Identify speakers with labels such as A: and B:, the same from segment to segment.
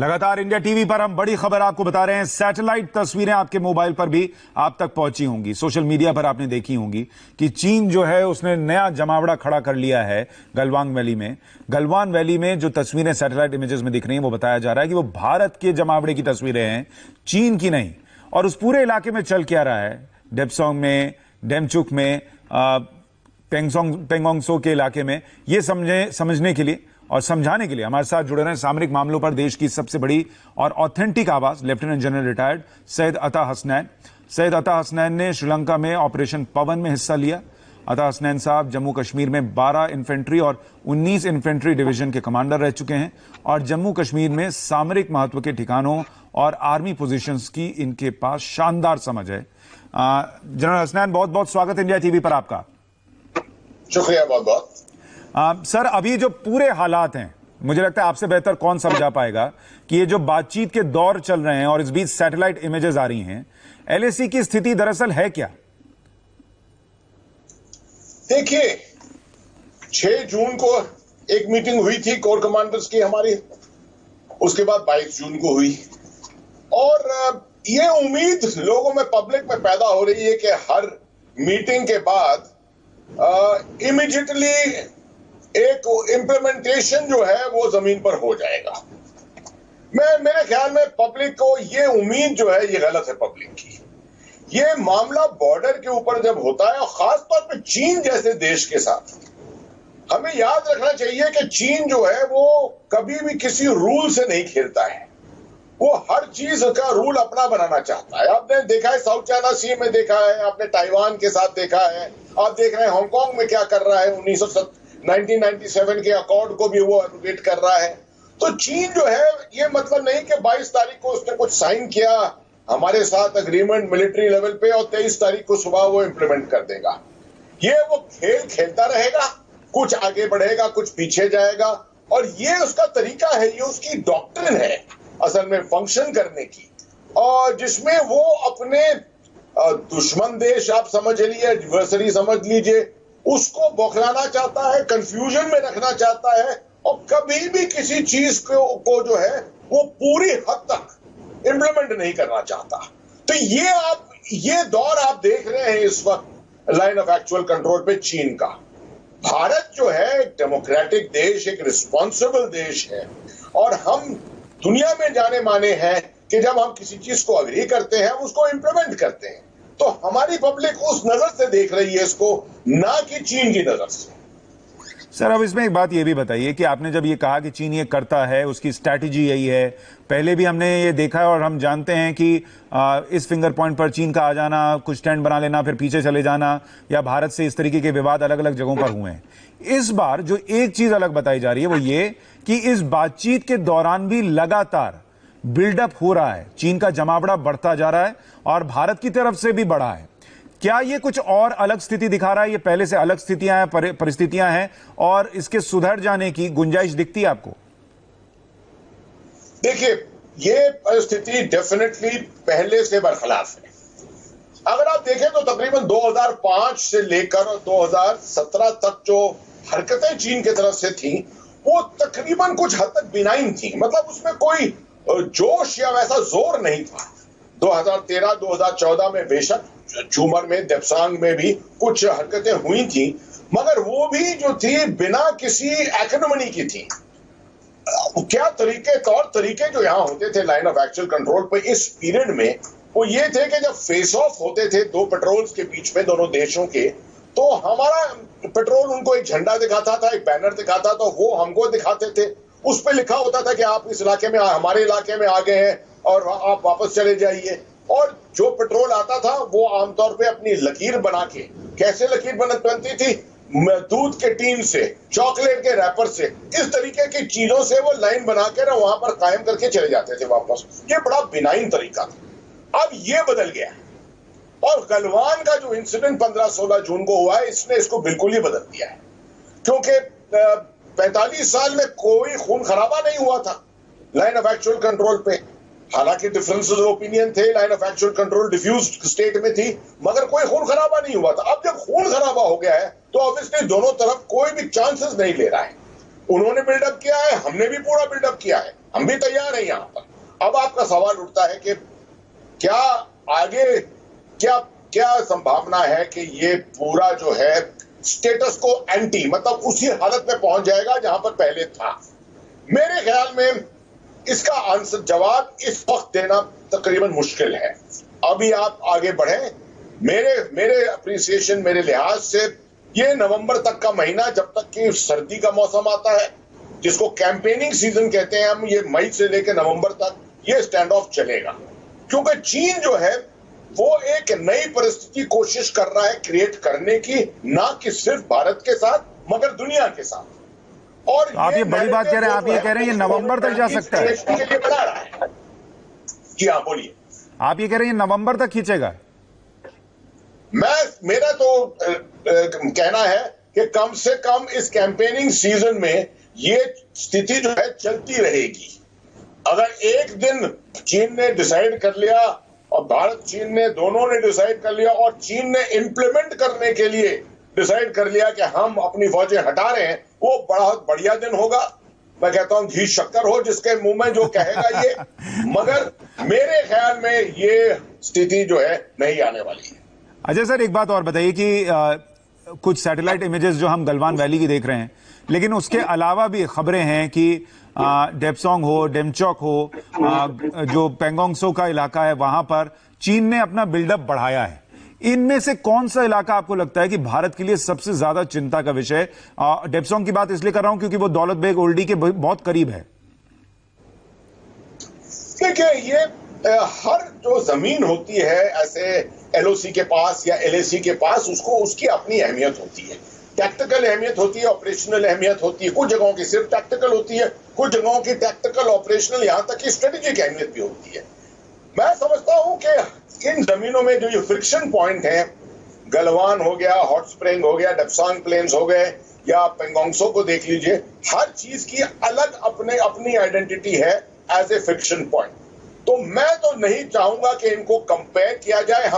A: लगातार India TV पर हम बड़ी खबर आपको बता रहे हैं। सैटेलाइट तस्वीरें आपके मोबाइल पर भी आप तक पहुंची होंगी, सोशल मीडिया पर आपने देखी होंगी कि चीन जो है उसने नया जमावड़ा खड़ा कर लिया है गलवान वैली में। गलवान वैली में जो तस्वीरें सैटेलाइट इमेजेस में दिख रही हैं वो बताया जा रहा है कि वो भारत के जमावड़े की तस्वीरें हैं, चीन की नहीं। और उस पूरे इलाके में चल क्या रहा है, डेप्सोंग में, डेमचुक में, पेंगोंगसो के इलाके में, ये समझने के लिए और समझाने के लिए हमारे साथ जुड़े रहे सामरिक मामलों पर देश की सबसे बड़ी और ऑथेंटिक आवाज लेफ्टिनेंट जनरल रिटायर्ड सैयद अता हसनैन। सैयद अता हसनैन ने श्रीलंका में ऑपरेशन पवन में हिस्सा लिया। अता हसनैन साहब जम्मू कश्मीर में 12 इन्फेंट्री और 19 इन्फेंट्री डिवीजन के कमांडर रह चुके हैं और जम्मू कश्मीर में सामरिक महत्व के ठिकानों और आर्मी पोजीशंस की इनके पास शानदार समझ है। जनरल हसनैन, बहुत बहुत स्वागत इंडिया टीवी पर आपका।
B: शुक्रिया, बहुत बहुत।
A: सर, अभी जो पूरे हालात हैं, मुझे लगता है आपसे बेहतर कौन समझा पाएगा कि ये जो बातचीत के दौर चल रहे हैं और इस बीच सैटेलाइट इमेजेस आ रही हैं, एलएसी की स्थिति दरअसल है क्या?
B: देखिए, 6 जून को एक मीटिंग हुई थी कोर कमांडर्स की हमारी, उसके बाद 22 जून को हुई और ये उम्मीद लोगों में, पब्लिक में पैदा हो रही है कि हर मीटिंग के बाद इमीडिएटली एक इम्प्लीमेंटेशन जो है वो जमीन पर हो जाएगा। मेरे ख्याल में पब्लिक को ये उम्मीद जो है ये गलत है पब्लिक की। ये मामला बॉर्डर के ऊपर जब होता है और खासतौर पे चीन जैसे देश के साथ, हमें याद रखना चाहिए कि चीन जो है वो कभी भी किसी रूल से नहीं खेलता है। वो हर चीज का रूल अपना बनाना चाहता है। आपने देखा है साउथ चाइना सी में, देखा है आपने ताइवान के साथ देखा है, आप देख रहे हैं हांगकांग में क्या कर रहा है, 1997 के अकॉर्ड को भी वो एब्रोगेट कर रहा है। तो चीन जो है, ये मतलब नहीं कि 22 तारीख को उसने कुछ साइन किया हमारे साथ अग्रीमेंट मिलिट्री लेवल पे और 23 तारीख को सुबह वो इंप्लीमेंट कर देगा। ये वो खेल खेलता रहेगा, कुछ आगे बढ़ेगा, कुछ पीछे जाएगा, और ये उसका तरीका है, ये उसकी डॉक्ट्रिन है असल में फंक्शन करने की, और जिसमें वो अपने दुश्मन देश, आप समझ लीजिए, एडवर्सरी समझ लीजिए, उसको बौखलाना चाहता है, कंफ्यूजन में रखना चाहता है, और कभी भी किसी चीज को जो है वो पूरी हद तक इंप्लीमेंट नहीं करना चाहता। तो ये दौर आप देख रहे हैं इस वक्त लाइन ऑफ एक्चुअल कंट्रोल पे चीन का। भारत जो है एक डेमोक्रेटिक देश, एक रिस्पॉन्सिबल देश है, और हम दुनिया में जाने माने हैं कि जब हम किसी चीज को अग्री करते हैं उसको इंप्लीमेंट करते हैं। तो हमारी पब्लिक उस नजर से देख रही है इसको, ना कि चीन की नजर से।
A: सर, अब इसमें एक बात ये भी बताइए कि आपने जब ये कहा कि चीन ये करता है, उसकी स्ट्रैटेजी यही है, पहले भी हमने ये देखा है और हम जानते हैं कि इस फिंगर पॉइंट पर चीन का आ जाना, कुछ स्टैंड बना लेना, फिर पीछे चले जाना, या भारत से इस तरीके के विवाद अलग अलग जगहों पर हुए हैं। इस बार जो एक चीज अलग बताई जा रही है वो ये कि इस बातचीत के दौरान भी लगातार बिल्डअप हो रहा है, चीन का जमावड़ा बढ़ता जा रहा है और भारत की तरफ से भी बढ़ा है। क्या ये कुछ और अलग स्थिति दिखा रहा है? ये पहले से अलग स्थितियां हैं, परिस्थितियां हैं, और इसके सुधर जाने की गुंजाइश दिखती है आपको?
B: देखिए, ये परिस्थिति डेफिनेटली पहले से बरखलाफ है। अगर आप देखें तो तकरीबन 2005 से लेकर 2017 तक जो हरकतें चीन की तरफ से थी वो तकरीबन कुछ हद तक बिनाइन थी, मतलब उसमें कोई जोश या वैसा जोर नहीं था। 2013-2014 में बेशक झूमर में, देप्सांग में भी कुछ हरकतें हुई थी, मगर वो भी जो थी बिना किसी एक्नोमनी की थी। क्या तौर तरीके जो यहाँ होते थे लाइन ऑफ एक्चुअल कंट्रोल पे इस पीरियड में, वो ये थे कि जब फेस ऑफ होते थे दो पेट्रोल्स के बीच में, दोनों देशों के, तो हमारा पेट्रोल उनको एक झंडा दिखाता था, एक बैनर दिखाता था, वो हमको दिखाते थे। उस पे लिखा होता था कि आप इस इलाके में, हमारे इलाके में आ गए हैं और आप वापस चले जाइए। और जो पेट्रोल आता था वो आमतौर पे अपनी लकीर बना के, कैसे लकीर बनती थी, दूध के टीन से, चॉकलेट के रैपर से, इस तरीके की चीजों से वो लाइन बना के ना वहां पर कायम करके चले जाते थे वापस। ये बड़ा बिनाइन तरीका था। अब ये बदल गया है, और गलवान का जो इंसिडेंट 15-16 जून को हुआ है, इसने इसको बिल्कुल ही बदल दिया है। क्योंकि 45 साल में कोई खून खराबा नहीं हुआ था लाइन ऑफ एक्चुअल कंट्रोल पे। हालांकि डिफरेंसेस ऑफ ओपिनियन थे, line of actual control diffused state में थी, मगर कोई खून खराबा नहीं हुआ था। अब जब खून खराबा हो गया है तो ऑब्वियसली दोनों तरफ कोई भी चांसेस नहीं ले रहा है। उन्होंने बिल्डअप किया है, हमने भी पूरा बिल्डअप किया है, हम भी तैयार हैं यहां पर। अब आपका सवाल उठता है कि क्या आगे क्या क्या संभावना है कि ये पूरा जो है स्टेटस को एंटी मतलब उसी हालत में पहुंच जाएगा जहां पर पहले था। मेरे ख्याल में इसका आंसर जवाब इस वक्त देना तकरीबन मुश्किल है। अभी आप आगे बढ़े, मेरे अप्रिसिएशन, मेरे लिहाज से ये नवंबर तक का महीना, जब तक कि सर्दी का मौसम आता है, जिसको कैंपेनिंग सीजन कहते हैं हम, ये मई से लेकर नवंबर तक ये स्टैंड ऑफ चलेगा। क्योंकि चीन जो है वो एक नई परिस्थिति कोशिश कर रहा है क्रिएट करने की, ना कि सिर्फ भारत के साथ मगर दुनिया के साथ। और
A: तो आप ये बड़ी बात कह रहे हैं, आप ये कह रहे हैं ये नवंबर तक जा सकता है?
B: के लिए बना रहा है। जी हाँ, बोलिए।
A: आप ये कह रहे हैं नवंबर तक खींचेगा?
B: मेरा तो कहना है कि कम से कम इस कैंपेनिंग सीजन में ये स्थिति जो है चलती रहेगी। अगर एक दिन चीन ने डिसाइड कर लिया और भारत चीन ने दोनों ने डिसाइड कर लिया और चीन ने इंप्लीमेंट करने के लिए डिसाइड कर लिया कि हम अपनी फौजें हटा रहे हैं, वो बहुत बढ़िया दिन होगा। मैं कहता हूं घी शक्कर हो जिसके मुंह में जो कहेगा ये। मगर मेरे ख्याल में ये स्थिति जो है नहीं आने वाली है।
A: अजय सर, एक बात और बताइए कि कुछ सैटेलाइट इमेजेस जो हम गलवान वैली की देख रहे हैं, लेकिन उसके अलावा भी खबरें हैं कि डेप्सोंग हो, डेमचौक हो, जो पेंगोंग त्सो का इलाका है, वहां पर चीन ने अपना बिल्डअप बढ़ाया है। इनमें से कौन सा इलाका आपको लगता है कि भारत के लिए सबसे ज्यादा चिंता का विषय? डेप्सोंग की बात इसलिए कर रहा हूं क्योंकि वो दौलत बेग ओल्डी के बहुत करीब है।
B: देखिए, ये हर जो जमीन होती है ऐसे एलओसी के पास या एलएसी के पास, उसको उसकी अपनी अहमियत होती है। टैक्टिकल अहमियत होती है, ऑपरेशनल अहमियत होती है। कुछ जगहों की सिर्फ टैक्टिकल होती है, कुछ जगहों की टैक्टिकल, ऑपरेशनल, यहां तक कि स्ट्रेटेजिक अहमियत भी होती है। मैं समझता हूं कि इन जमीनों में जो ये फ्रिक्शन पॉइंट है, गलवान हो गया, हॉट स्प्रिंग हो गया, डेप्सांग प्लेन्स हो गए या पेंगोंग त्सो को देख लीजिए, हर चीज की अलग अपनी आइडेंटिटी है एज ए फ्रिक्शन पॉइंट। तो मैं तो नहीं चाहूंगा कि इनको कंपेयर किया जाए।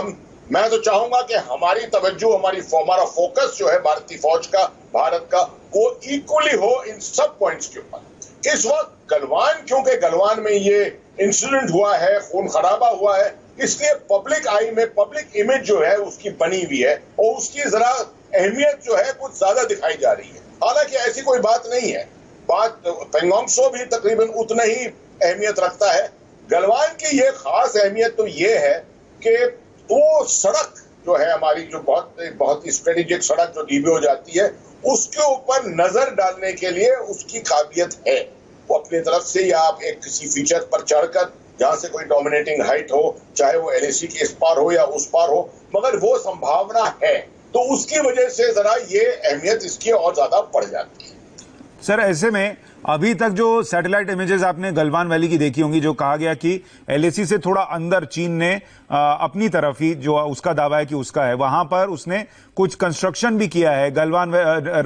B: मैं तो चाहूंगा कि हमारी तवज्जो, हमारा फोकस जो है भारतीय फौज का, भारत का, वो इक्वली हो इन सब पॉइंट्स के ऊपर। इस वक्त गलवान, क्योंकि गलवान में ये इंसिडेंट हुआ है, खून खराबा हुआ है, इसलिए पब्लिक आई में पब्लिक इमेज जो है उसकी बनी हुई है और उसकी जरा अहमियत जो है कुछ ज्यादा दिखाई जा रही है। हालांकि ऐसी कोई बात नहीं है, बात पेंगोंग त्सो भी तकरीबन उतना ही अहमियत रखता है। गलवान की ये खास अहमियत तो ये है कि वो सड़क जो है हमारी, जो बहुत ही स्ट्रेटेजिक सड़क जो डीबी हो जाती है, उसके ऊपर नजर डालने के लिए उसकी काबिलियत है। वो अपनी तरफ से या आप एक किसी फीचर पर चढ़कर, जहां से कोई डोमिनेटिंग हाइट हो, चाहे वो एलएसी के इस पार हो या उस पार हो, मगर वो संभावना है, तो उसकी वजह से जरा ये अहमियत इसकी और ज्यादा बढ़ जाती है।
A: सर, ऐसे में अभी तक जो सैटेलाइट इमेजेस आपने गलवान वैली की देखी होंगी, जो कहा गया कि एलएसी से थोड़ा अंदर चीन ने अपनी तरफ ही, जो उसका दावा है कि उसका है, वहां पर उसने कुछ कंस्ट्रक्शन भी किया है, गलवान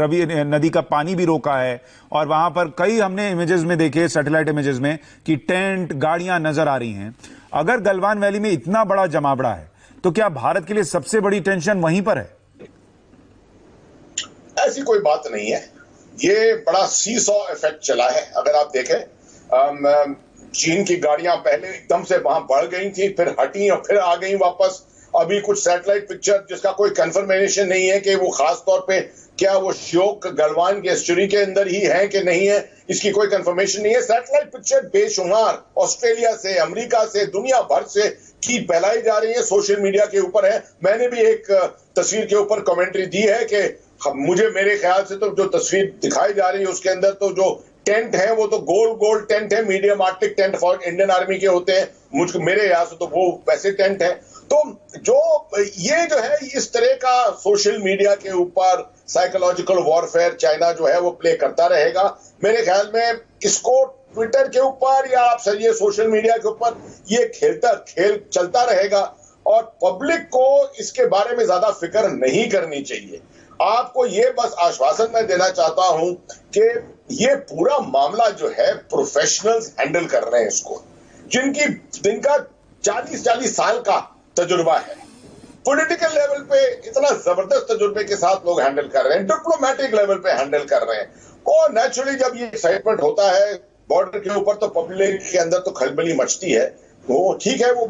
A: रवि नदी का पानी भी रोका है, और वहां पर कई हमने इमेजेस में देखे, सैटेलाइट इमेजेस में, कि टेंट, गाड़ियां नजर आ रही हैं। अगर गलवान वैली में इतना बड़ा जमावड़ा है, तो क्या भारत के लिए सबसे बड़ी टेंशन वहीं पर है?
B: ऐसी कोई बात नहीं है। ये बड़ा सीसॉ इफेक्ट चला है। अगर आप देखें, चीन की गाड़ियां पहले एकदम से वहां बढ़ गई थी, फिर हटी और फिर आ गई वापस। अभी कुछ सैटेलाइट पिक्चर जिसका कोई कंफर्मेशन नहीं है कि वो खास तौर पे क्या वो श्योक गलवान के एस्चुरी के अंदर ही है कि नहीं है, इसकी कोई कंफर्मेशन नहीं है। सैटेलाइट पिक्चर बेशुमार ऑस्ट्रेलिया से, अमेरिका से, दुनिया भर से की फैलाई जा रही है, सोशल मीडिया के ऊपर है। मैंने भी एक तस्वीर के ऊपर कमेंट्री दी है कि मेरे ख्याल से तो जो तस्वीर दिखाई जा रही है उसके अंदर तो जो टेंट है वो तो गोल टेंट है, medium Arctic tent for Indian army के होते हैं। मेरे यहाँ से तो वो वैसे टेंट है। तो जो ये जो है इस तरह का सोशल मीडिया के ऊपर साइकोलॉजिकल वॉरफेयर चाइना जो है वो प्ले करता रहेगा। मेरे ख्याल में इसको ट्विटर के ऊपर या आप सर ये सोशल मीडिया के ऊपर ये खेल चलता रहेगा और पब्लिक को इसके बारे में ज्यादा फिक्र नहीं करनी चाहिए। आपको ये बस आश्वासन मैं देना चाहता हूं कि ये पूरा मामला जो है प्रोफेशनल्स हैंडल कर रहे हैं इसको, जिनका 40 साल का तजुर्बा है। पॉलिटिकल लेवल पे इतना जबरदस्त तजुर्बे के साथ लोग हैंडल कर रहे हैं, डिप्लोमेटिक लेवल पे हैंडल कर रहे हैं और नेचुरली जब ये एक्साइटमेंट होता है बॉर्डर के ऊपर तो पब्लिक के अंदर तो खलबली मचती है। वो ठीक है, वो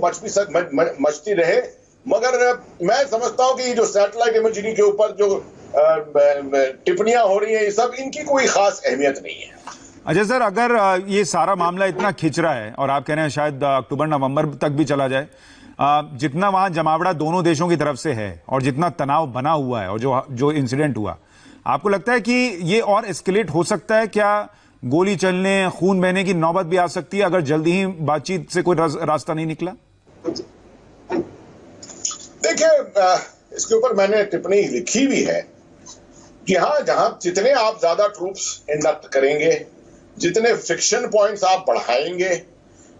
B: मचती रहे, मगर मैं समझता हूं कि ये जो सैटेलाइट इमेजरी के ऊपर जो टिप्पणियां हो रही हैं, ये सब इनकी कोई खास अहमियत नहीं है।
A: अच्छा सर, अगर ये सारा मामला इतना खिंच रहा है और आप कह रहे हैं शायद अक्टूबर नवंबर तक भी चला जाए, जितना वहां जमावड़ा दोनों देशों की तरफ से है और जितना तनाव बना हुआ है और जो इंसिडेंट हुआ, आपको लगता है कि ये और एस्केलेट हो सकता है? क्या गोली चलने, खून बहने की नौबत भी आ सकती है अगर जल्दी ही बातचीत से कोई रास्ता नहीं निकला?
B: देखिए, इसके ऊपर मैंने टिप्पणी लिखी भी है कि हाँ, जहां जितने आप ज्यादा ट्रूप्स इंडक्ट करेंगे, जितने फ्रिक्शन पॉइंट्स आप बढ़ाएंगे,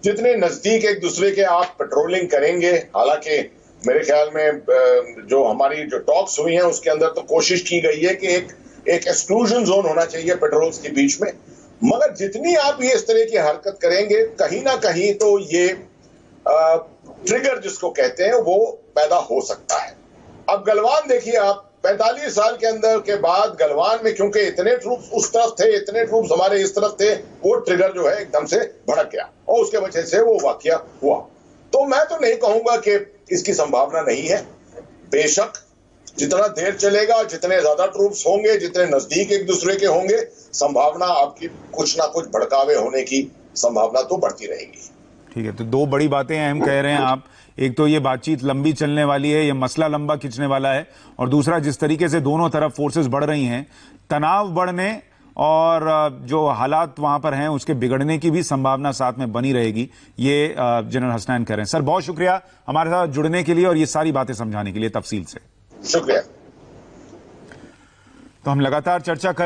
B: जितने नजदीक एक दूसरे के आप पेट्रोलिंग करेंगे, हालांकि मेरे ख्याल में जो हमारी जो टॉक्स हुई हैं उसके अंदर तो कोशिश की गई है कि एक एक्सक्लूजन जोन होना चाहिए पेट्रोल्स के बीच में, मगर जितनी आप ये इस तरह की हरकत करेंगे, कहीं ना कहीं तो ये ट्रिगर जिसको कहते हैं वो पैदा हो सकता है। अब गलवान देखिए आप, 45 साल के अंदर के बाद गलवान में क्योंकि इतने ट्रूप्स उस तरफ थे, इतने ट्रूप्स हमारे इस तरफ थे, वो ट्रिगर जो है एकदम से भड़क गया और उसके वजह से वो वाकया हुआ। तो मैं तो नहीं कहूंगा कि इसकी संभावना नहीं है। बेशक जितना देर चलेगा, जितने ज्यादा ट्रूप्स होंगे, जितने नजदीक एक दूसरे के होंगे, संभावना आपकी कुछ ना कुछ भड़कावे होने की संभावना तो बढ़ती रहेगी।
A: ठीक है, तो दो बड़ी बातें अहम कह रहे हैं आप। एक तो ये बातचीत लंबी चलने वाली है, ये मसला लंबा खिंचने वाला है, और दूसरा जिस तरीके से दोनों तरफ फोर्सेस बढ़ रही हैं, तनाव बढ़ने और जो हालात वहां पर हैं उसके बिगड़ने की भी संभावना साथ में बनी रहेगी, ये जनरल हसनैन कह रहे हैं। सर, बहुत शुक्रिया हमारे साथ जुड़ने के लिए और ये सारी बातें समझाने के लिए तफसील से।
B: शुक्रिया।
A: तो हम लगातार चर्चा कर